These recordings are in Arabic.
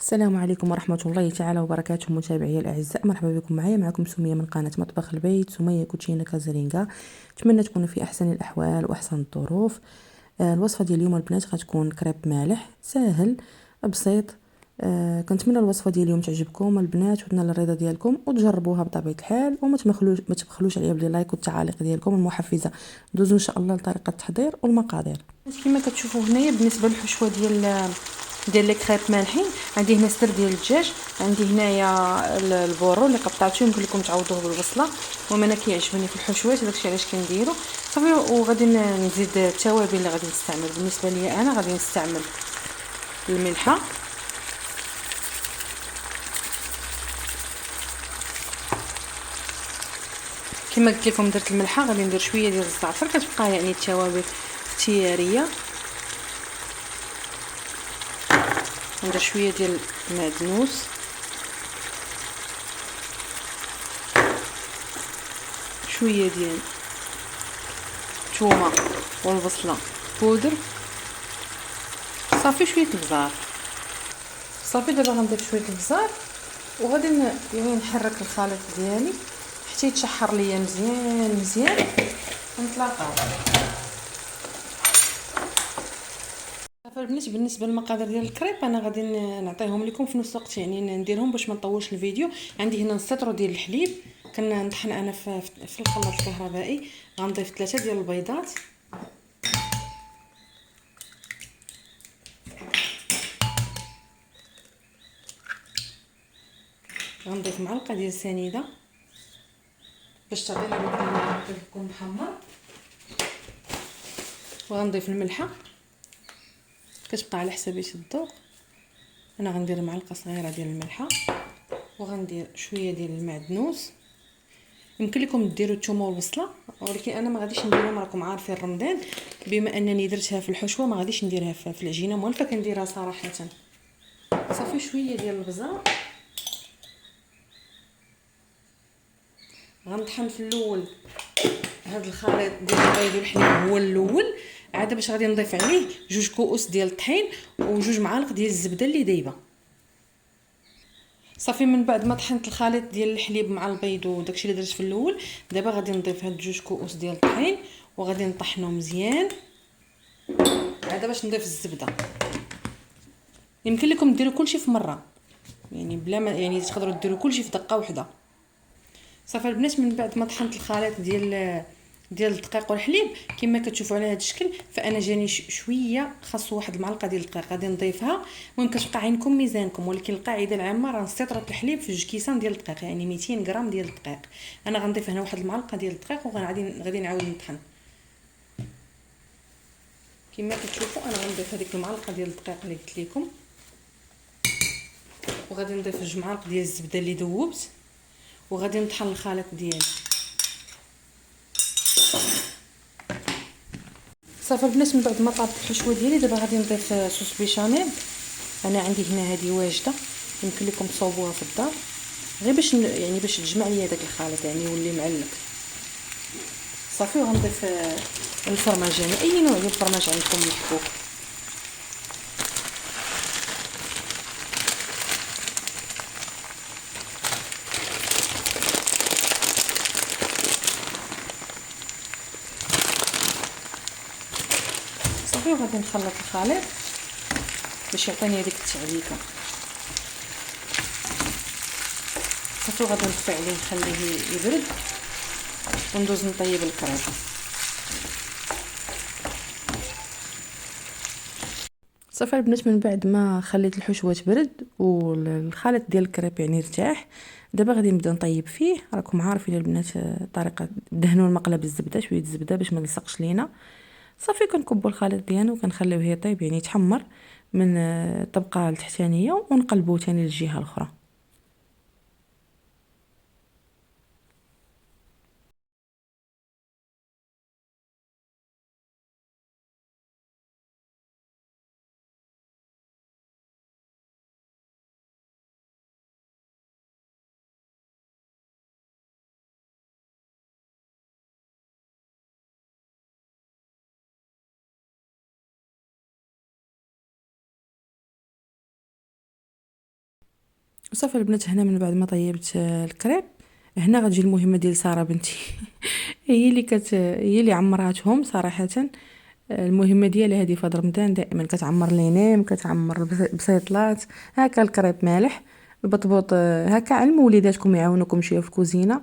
السلام عليكم ورحمة الله تعالى وبركاته. متابعي الأعزاء، مرحبا بكم معكم سمية من قناة مطبخ البيت، سمية كوتشينا كازرينكا. نتمنى تكونوا في أحسن الأحوال وأحسن الظروف. الوصفة ديال اليوم البنات غتكون كريب مالح ساهل بسيط. كنتمنى الوصفة ديال اليوم تعجبكم البنات وتنال الرضا ديالكم وتجربوها بطبيعة الحال، وما تبخلوش عليا باللايك والتعاليق ديالكم المحفزة. ندوزو ان شاء الله لطريقة التحضير والمقادير. كما كتشوفوا هنايا بالنسبة للحشوة ديال لي كريب مالحين، عندي هنا صدر ديال الدجاج، عندي هنايا البورو اللي قطعته، يمكن لكم تعوضوه بالبصله، وما انا كيعجبني في الحشوات داكشي علاش كنديرو صافي. وغادي نزيد التوابل اللي غادي نستعمل. بالنسبه لي انا غادي نستعمل الملحه، كما قلت لكم درت الملحه، غادي ندير شويه ديال الزعتر، كتبقى يعني التوابل اختياريه. ندير شويه ديال المعدنوس، شويه ديال الثومه والبصله بودر، صافي شويه البزار. صافي دابا غنضيف شويه البزار وغادي يعني نحرك الخليط ديالي حتى يتشحر ليا مزيان مزيان ونتلاقاو. صافي بالنسبه للمقادير ديال الكريب انا غادي نعطيهم لكم في نفس الوقت، يعني نديرهم باش ما نطولش الفيديو. عندي هنا نص لتر ديال الحليب كنطحن انا في الخلاط الكهربائي. غنضيف 3 ديال البيضات، غنضيف معلقه ديال السنيده باش تعطينا لون محمر، وغنضيف الملحه كتبقى على حسابيه الذوق. انا غندير معلقه صغيره ديال الملحه، وغندير شويه ديال المعدنوس. يمكن لكم ديروا الثومه والبصله، ولكن انا ما غاديش نديرهم، راكم عارفين رمضان بما انني درتها في الحشوه ما غاديش نديرها في العجينه موالفه كنديرها صراحه. صافي شويه ديال البزار. غنطحن في الاول هذا الخليط ديال البيض والحليب هو الاول، عاد باش غادي نضيف عليه 2 كؤوس ديال الطحين و2 معالق ديال الزبده اللي دايبه. صافي من بعد ما طحنت الخليط ديال الحليب مع البيض وداكشي اللي درت في الاول، دابا غادي نضيف هاد 2 كؤوس ديال الطحين وغادي نطحنو مزيان عاد باش نضيف الزبده. يمكن لكم ديروا كلشي في مره، يعني بلا ما يعني تقدروا ديروا كلشي في دقه واحده. صافي البنات من بعد ما طحنت الخليط ديال الدقيق والحليب كما كتشوفوا على هذا الشكل، فانا جاني شويه خاصو واحد المعلقه ديال الدقيق غادي نضيفها. المهم كتبقى عينكم ميزانكم، ولكن القاعده العامه راه نص لتر الحليب في 2 كيسان ديال الدقيق، يعني 200 غرام ديال الدقيق. انا غنضيف هنا واحد المعلقه ديال الدقيق وغادي نعاود نطحن. كما كتشوفوا انا غنضيف هذيك المعلقه ديال الدقيق اللي قلت لكم، وغادي نضيف 2 معالق ديال الزبده اللي ذوبت، وغادي نطحن الخليط ديالي. صافي البنات من بعد ما طابت الحشوه ديالي دابا غادي نضيف صوص بيشاميل. انا عندي هنا هذه واجده، يمكن لكم تصاوبوها في الدار غير باش يعني باش تجمع ليا داك الخليط يعني يولي معلق. صافي وغنضيف الفرماج، يعني اي نوع ديال الفرماج عندكم محبوب. صافي وغادي نخلط الخليط باش يعطيني هذيك التعليكه. صافي وغادي نطفي عليه نخليه يبرد وندوز نطيب الكريب. صافي البنات من بعد ما خليت الحشوه تبرد والخليط ديال الكريب يعني ارتاح، دابا غادي نبدا نطيب فيه. راكم عارفين البنات طريقه دهنوا المقله بالزبده، شويه الزبده باش ما يلصقش لينا. صافي كنكبوا الخليط ديالنا وكنخليوه يطيب يعني يتحمر من الطبقه التحتانيه ونقلبوه ثاني للجهه الاخرى. وصافي البنات، هنا من بعد ما طيبت الكريب، هنا غتجي المهمه ديال ساره بنتي. هي اللي عمراتهم صراحه. المهمه ديالها هذه في هاد رمضان دائما كتعمر لينيم، كتعمر بسيطلات هكا، الكريب مالح بطبوط هكا، علموا وليداتكم يعاونوكم شويه في الكوزينه.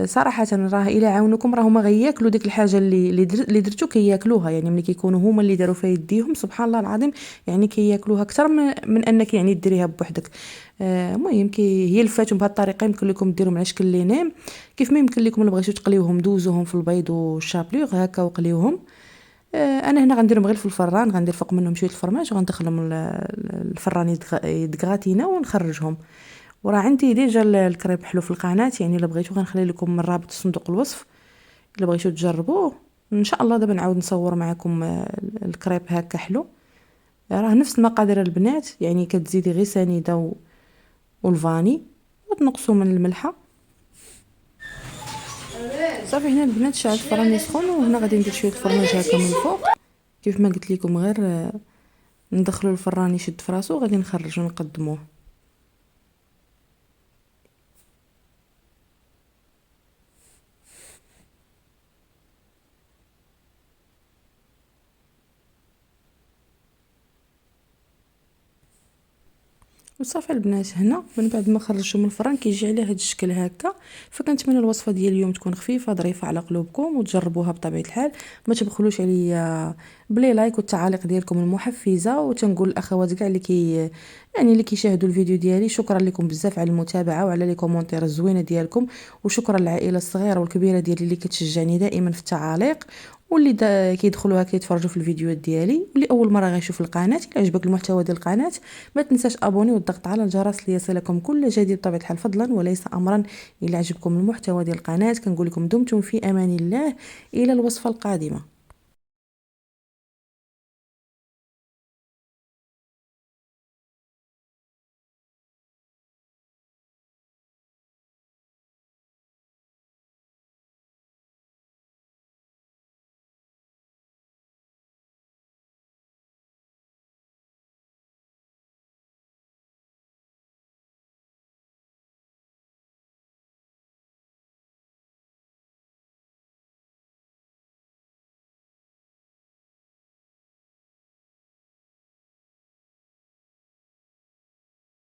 صراحه راه الا عاونوكم راهما غياكلوا ديك الحاجه اللي درتو كياكلوها، يعني ملي كيكونوا هما اللي داروا فيها يديهم سبحان الله العظيم، يعني كياكلوها اكثر من انك يعني ديريها بوحدك. المهم هي الفاتهم بهذه الطريقه يمكن لكم ديروا مع شكل لينيم، كيف ما يمكن لكم. الا بغيتو تقليوهم دوزوهم في البيض والشابلوغ هكا وقليوهم. انا هنا غنديرهم غير في الفران، غندير فوق منهم شويه الفرماج وغندخلهم الفران يدغاتينا ونخرجهم. وراه عندي ديجا الكريب حلو في القناه، يعني الا بغيتو غنخلي لكم من رابط صندوق الوصف الا بغيتو تجربوه. ان شاء الله دابا نعاود نصور معكم الكريب هكا حلو. راه نفس المقادير البنات، يعني كتزيدي غير سنيده والفاني وتنقصوا من الملحه. صافي هنا البنات شعلت الفران يسخن، وهنا غادي ندير شويه الفرماج هكا من الفوق كيف ما قلت لكم، غير ندخلو الفران يشد فراسو وغادي نخرجو نقدموه. وصافي البنات، هنا من بعد ما خرجتو من الفران كيجي على هذا الشكل هكا. فكنتمنى الوصفه ديال اليوم تكون خفيفه ظريفه على قلوبكم وتجربوها بطبيعه الحال. ما تبخلوش عليا بلي لايك والتعاليق ديالكم المحفزه، وتنقول الاخوات كاع اللي كيشاهدوا الفيديو ديالي شكرا لكم بزاف على المتابعه وعلى لي كومونتير الزوينه ديالكم، وشكرا للعائله الصغيره والكبيره ديالي اللي كتشجعني دائما في التعاليق، واللي كيدخلوا هكا يتفرجوا في الفيديوهات ديالي، واللي اول مره غيشوف القناه. الا عجبك المحتوى ديال القناه ما تنساش ابوني والضغط على الجرس ليصلكم كل جديد بطبيعه الحال، فضلا وليس امرا. الا عجبكم المحتوى ديال القناه كنقول لكم دمتم في امان الله، الى الوصفه القادمه.